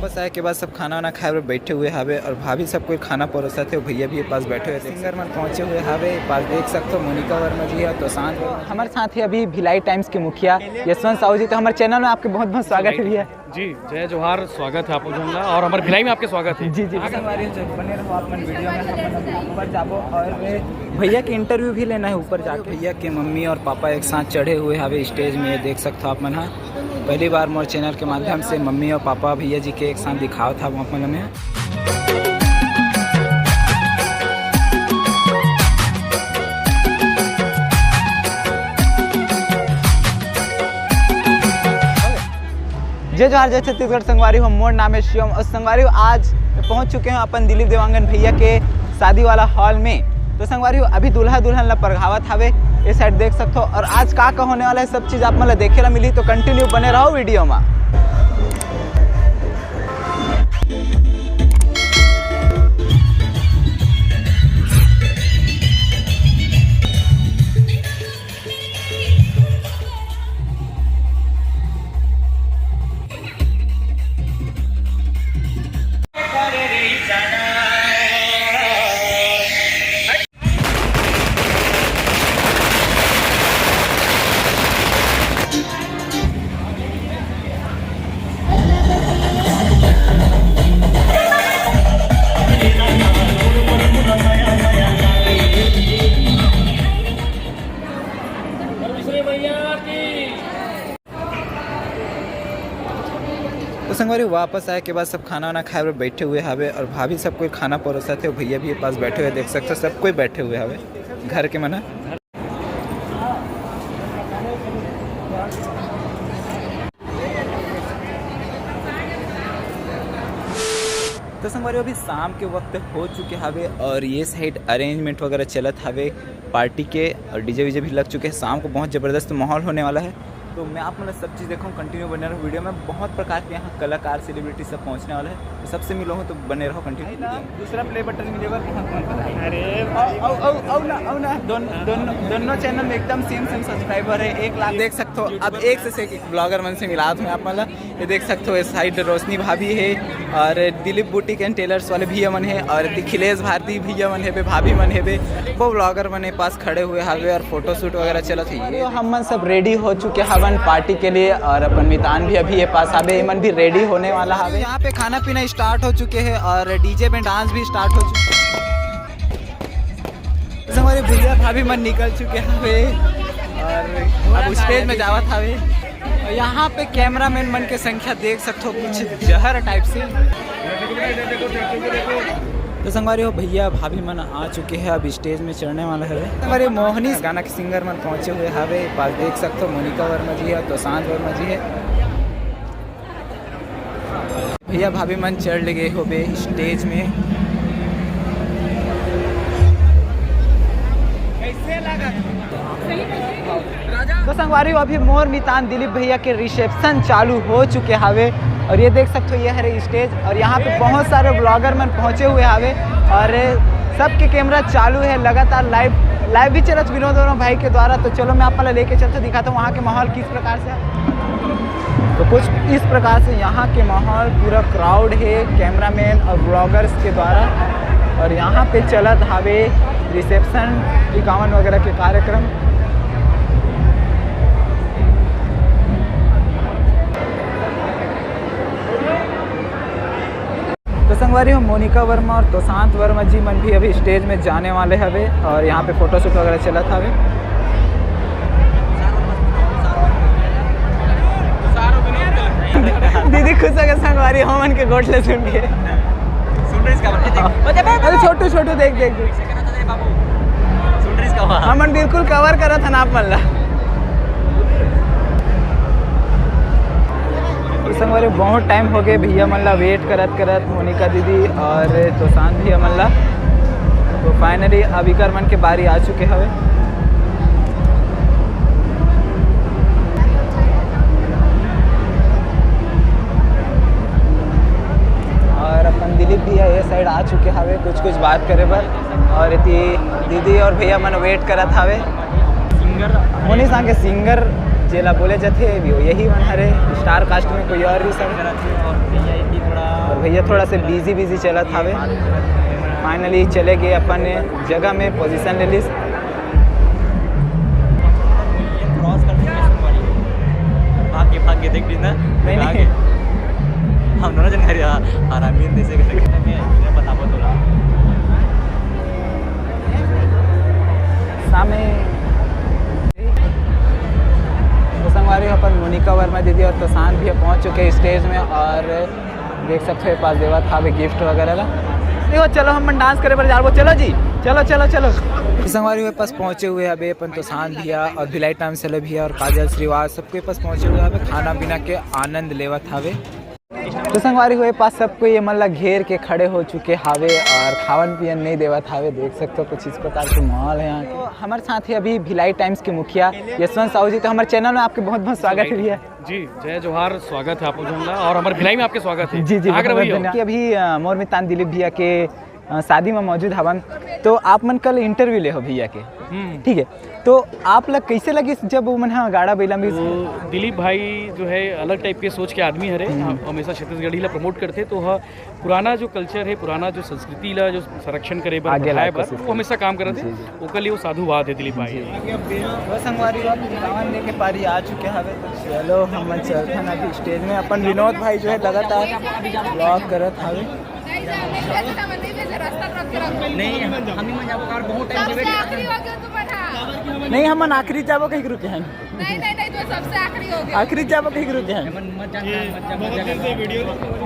वापस आए के बाद सब खाना वाना खाए बैठे हुए हावे और भाभी सब कोई खाना परोसा थे। भैया भी पास बैठे हुए थे। सिंगर मन पहुंचे हुए हावे पास देख सकते हो। मोनिका वर्मा जी है तो शांत हमारे साथ है अभी भिलाई टाइम्स के मुखिया यशवंत साहू जी। तो हमारे चैनल में आपके बहुत बहुत स्वागत है भैया जी। जय जोहार, स्वागत है आपको जानना और हमारे भिलाई में आपके स्वागत है। जी जी बने रहो आप वीडियो में ऊपर जाबो और भैया के इंटरव्यू भी लेना है ऊपर जाके। भैया के मम्मी और पापा एक साथ चढ़े हुए हावे स्टेज में देख सकते हो आप मन। पहली बार मोर चैनल के माध्यम से मम्मी और पापा भैया जी के एक साथ दिखाओ था वहाँ पर में। जय जोहार, जय छत्तीसगढ़। संगवारी हो, मोर नाम है शिवम और संगवारी आज पहुंच चुके हैं अपन दिलीप देवांगन भैया के शादी वाला हॉल में। तो संगवारी हो अभी दूल्हा दुल्हन ला परघावत हावे ये साइड देख सकते हो। और आज का होने वाला है सब चीज़ आप मतलब देखे ला मिली। तो कंटिन्यू बने रहो वीडियो में। तो संगवारी वापस आए के बाद सब खाना वाना खाए बैठे हुए हावे और भाभी सब कोई खाना परोसा थे। भैया भी पास बैठे हुए देख सकते हो। सब कोई बैठे हुए हावे घर के मना। तो संगवारी अभी शाम के वक्त हो चुके हावे और ये साइड अरेंजमेंट वगैरह चलत हावे पार्टी के और डीजे वीजे भी लग चुके हैं। शाम को बहुत ज़बरदस्त माहौल होने वाला है। तो मैं आप मतलब सब चीज़ देखूँ कंटिन्यू बने रहो वीडियो में। बहुत प्रकार के यहाँ कलाकार सेलिब्रिटी सब पहुँचने वाले हैं। तो सबसे मिलो हो तो बने रहो कंटिन्यू। दूसरा प्ले बटन मिलेगा अरे दोनों चैनल में एकदम सेम सब्सक्राइबर है। 1 लाख देख सकते हो। अब एक से ब्लॉगर मन से मिला हूँ आप मतलब ये देख सकते हो। इस साइड रोशनी भाभी है और दिलीप बुटीक एंड टेलर्स वाले भैया मन है और अखिलेश भारती भैया मन है भाभी मन है वो ब्लॉगर मन है पास खड़े हुए हावे और फोटो शूट वगैरह चलत है। हम मन सब रेडी हो चुके हैं पार्टी के लिए और अपन मितान भी अभी ये पास आवे मन भी रेडी होने वाला है। यहाँ पे खाना पीना स्टार्ट हो चुके हैं और डीजे में डांस भी स्टार्ट हो चुके हैं। हमारे भैया भाभी मन निकल चुके हैं और अब स्टेज में जावत हावे। और यहाँ पे कैमरामैन मन के संख्या देख सकते हो कुछ जहर टाइप से। तो संगवारी हो भैया भाभी मन आ चुके हैं अब स्टेज में चढ़ने वाला है। हमारे मोहनी गाना के सिंगर मन पहुंचे हुए हावे पास देख सकते हो। मोनिका वर्मा जी है तो शांत वर्मा जी है। भैया भाभी मन चढ़ लगे हो बे स्टेज में। कैसे लगा? तो संगवारी हो अभी मोर मितान दिलीप भैया के रिसेप्शन चालू हो चुके हावे और ये देख सकते हो ये है स्टेज और यहाँ पे बहुत सारे ब्लॉगर मन पहुँचे हुए हावे और सबके कैमरा चालू है लगातार। लाइव भी चलत विनोद दोनों भाई के द्वारा। तो चलो मैं आप लेके चलते दिखाता हूँ वहाँ के माहौल किस प्रकार से। तो कुछ इस प्रकार से यहाँ के माहौल पूरा क्राउड है कैमरामैन और ब्लॉगर्स के द्वारा और यहाँ पे चलत हावे रिसेप्शन 51 वगैरह के कार्यक्रम। तो संगवारी हो मोनिका वर्मा और तोशांत वर्मा जी मन भी अभी स्टेज में जाने वाले हवे और यहाँ पे फोटोशूट वगैरह चला था। दीदी खुश हो गए संगवारी हमन के गोटले सुन के। अरे छोटू छोटू देख हमन बिल्कुल कवर करा था ना आप मन ला। संगवारी बहुत टाइम हो गए भैया मन ला वेट करत मोनिका दीदी और तोशांत भैया मन ला। तो फाइनली अभी कर मन के बारी आ चुके हवे। और अपन दिलीप भैया ये साइड आ चुके हवे कुछ बात करे बर और दीदी और भैया मन वेट करत हवे। सिंगर होनी सांगे सिंगर जेला बोले जाते यही मन हरे स्टार कास्ट में कोई और भी सब। और भैया थोड़ा और भैया थोड़ा से बिजी चलत हवे। फाइनली चले गए अपन जगह में, पोजीशन ले ली। भाग के देख ली ना नहीं हम दोनों जन घर आरामी जैसे बता बोला सामने तो संगवारी अपन मोनिका वर्मा दीदी और प्रशांत भी पहुंच चुके हैं स्टेज में, और देख सकते हैं पास देवा था गिफ्ट वगैरह ला। देखो चलो हम डांस करे पर जाओ, चलो जी चलो संगवारी के पास पहुंचे हुए अभी अपन तो शांत भैया और भिलाई टाइम से भैया और काजल श्रीवास सबके पास पहुंचे हुए हैं खाना पीना के आनंद लेवत हावे। तो संगवारी हुए पास सबको ये मतलब घेर के खड़े हो चुके हावे और खावन पियन नहीं देवत हावे। देख सकते हो कुछ इस प्रकार के माहौल है यहाँ। तो हमारे साथ है अभी भिलाई टाइम्स के मुखिया यशवंत साहू जी। तो हमारे चैनल में आपके बहुत बहुत स्वागत है भैया। जी जय जोहार, स्वागत है आप जनला और हमारे भिलाई में आपके स्वागत है। जी कि अभी मोर मितान दिलीप भैया के शादी में मौजूद हवन, तो आप मन कल इंटरव्यू ले हो भैया के, ठीक है। तो आप लग कैसे लगी जब वो मन गाड़ा बैला में? तो दिलीप भाई जो है अलग टाइप के सोच के आदमी हरे, हमेशा छत्तीसगढ़ी ला प्रमोट करते। तो पुराना जो कल्चर है, पुराना जो संस्कृति ला जो संरक्षण करे बर बढ़ाए बर वो हमेशा काम करते हैं। ओकर लिए वो साधुवाद है दिलीप भाई। वो संगवारी गावन लेके पारी आ चुके हवे। तो चलो हम चलथन अभी स्टेज में। अपन विनोद भाई जो है लगातार ब्लॉग करत हवे। नहीं हम आखिरी जाबो कहीं रुके हैं। नहीं तो सबसे आखिरी हो गया। आखिरी जाबो कहीं रुके हैं।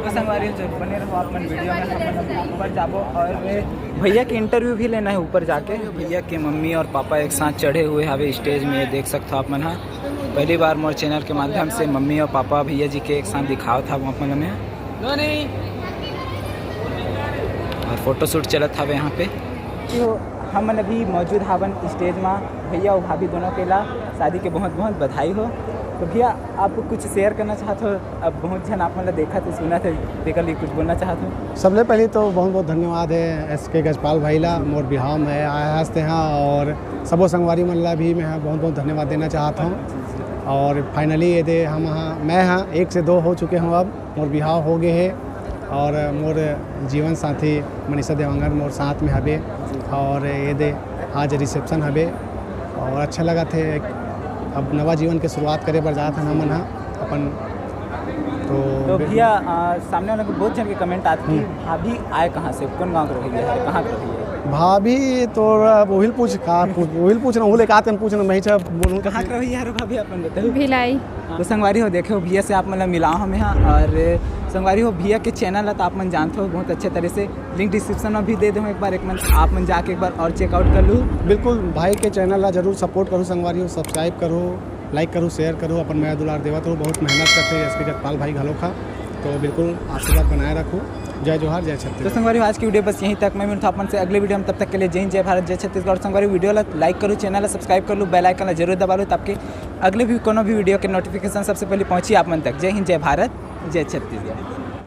संगवारी जो बने रहो आप मन वीडियो में, हम ऊपर जाबो और भैया के इंटरव्यू भी लेना है ऊपर जाके। भैया के मम्मी और पापा एक साथ चढ़े हुए हवे स्टेज में, देख सकते हो आप मन। पहली बार मोर चैनल के माध्यम से मम्मी और पापा भैया जी के एक साथ दिखाओ था आप मन में, और फोटो शूट चलत हवे यहाँ पे। तो हम अभी मौजूद हवन स्टेज में। भैया और भाभी दोनों के ला शादी के बहुत बहुत बधाई हो। तो भैया आप कुछ शेयर करना चाहते हो? अब बहुत जन आप मतलब देखा थे, सुना थे, देखा लिए कुछ बोलना चाहते हो? सबसे पहले तो बहुत बहुत धन्यवाद है SK गजपाल भाई ला मोर बिहाव में आया हंसते हैं, और सबो संगवारी मन ला भी मैं बहुत बहुत धन्यवाद देना चाहता हूँ। और फाइनली ये दे हम मैं 1 से 2 हो चुके हूँ, अब मोर बिहाव हो गए है, और मोर जीवन साथी मनीषा देवांगन मोर साथ में हबे, और ये दे आज रिसेप्शन हबे, और अच्छा लगा थे। अब नवा जीवन के शुरुआत करे पर जात हम मन अपन। तो भैया सामने वाले को बहुत जन के कमेंट आते कि भाभी आए कहाँ से, कौन गाँव के रही है, कहाँ के रही है? भाभी तो वही पूछना हूँ, लेके आते पूछना मैं बोलूँ कहाँ के रही है भाभी अपन बताओ? भिलाई। तो संगवारी हो देखे हो भैया से आप मतलब मिलाओ हमें यहाँ, और संगवारी हो भैया के चैनल है तो आप मन जानते हो बहुत अच्छे तरह से। लिंक डिस्क्रिप्शन में भी दे दूँ, एक बार एक मन आप मन जाके एक बार और चेकआउट कर लूँ। बिल्कुल भाई के चैनल ला जरूर सपोर्ट करो संगवारी हो, सब्सक्राइब करो, लाइक करो, शेयर करो। अपन मैं दुलार देवत हो, बहुत मेहनत करते हैं SK गजपाल भाई घलोखा, तो बिल्कुल आशीर्वाद बनाए रखो। जय जोहार, जय छत्तीसगढ़। तो संगवारी आज की वीडियो बस यहीं तक। मैं मिलता अपन से अगले वीडियो में, तब तक के लिए जय हिंद, जय भारत, जय छत्तीसगढ़। संगवारी वीडियो लाइक करो, चैनल ला सब्सक्राइब कर लो, बेल आइकन ला जरूर दबा लो, ताकि अगले भी कोनो भी वीडियो के नोटिफिकेशन सबसे पहले पहुंची आप मन तक। जय हिंद, जय भारत, जय छत्तीसगढ़।